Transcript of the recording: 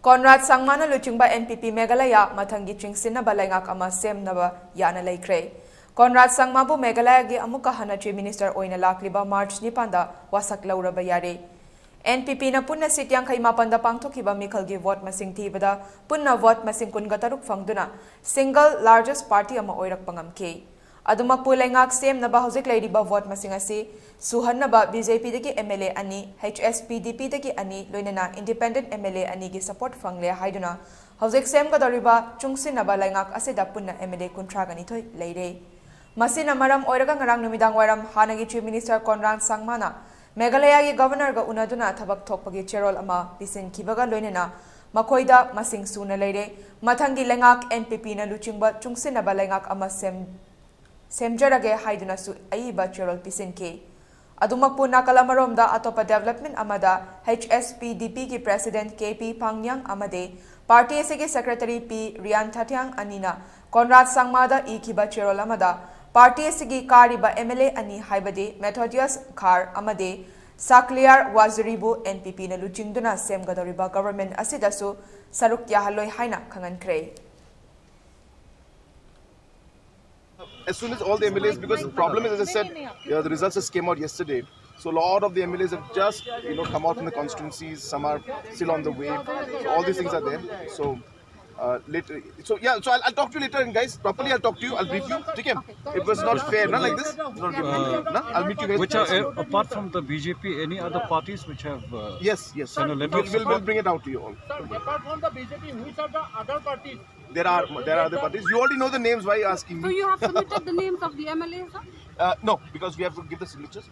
Conrad Sangma luchingba NPP Meghalaya mathangi chingsinnaba leingak ama semnaba yaana leikhre. Conrad Sangma bu Meghalaya gi amuka hana Chief Minister oina lakliba March 9 wasak lauraba yare. NPP na punna seat yang khaima panda pangthokiba mikhal gi vote masing thibada punna vote masing kun gataruk fangduna single largest party ama oirak pangamke. Adumak pu leingak semnaba hojik leiriba vote masing asi suhannaba BJP dagi MLA ani HSPDP dagi ani loinana independent MLA ani gi support fangle haiduna hojik sem gadariba chungsinnaba leingak asida punna MLA kuntra gani thoi leire. Masina maram oiraga ngarang numidang wairam hanagi Chief Minister Conrad Sangma na Meghalaya gi Governor ga unaduna thabak thokpagi cherol ama pisin kibaga loinena makoida masing suna leire mathangi leingak NPP na luchingba chungsinnaba leingak ama semjarage haiduna su aiba cherol pisin ke adumakpu nakalamaromda atopa development amada HSPDP ki President KP Pangyang amade party SG Secretary P Rian Thatyang anina Conrad Sangma da ikiba cherol amada party SG kariba MLA ani haibade Methodius Khar amade Sakliar Waziribu NPP na luchingduna semgadoriba government asidasu saruk yahaloi haina khangankre. As soon as all the MLAs, because the problem is, as I said, the results just came out yesterday. So a lot of the MLAs have just, come out in the constituencies. Some are still on the way. So all these things are there. So later, so I'll talk to you later, and guys, properly I'll talk to you. I'll brief you. Okay? It was not fair, not like this. I'll meet you guys. Which are apart from the BJP, any other parties which have? Yes. We'll bring it out to you all. Sir, apart from the BJP, which are the other parties? There are other parties. You already know the names. Why are you asking me? So you have submitted the names of the MLAs, sir? No, because we have to give the signatures.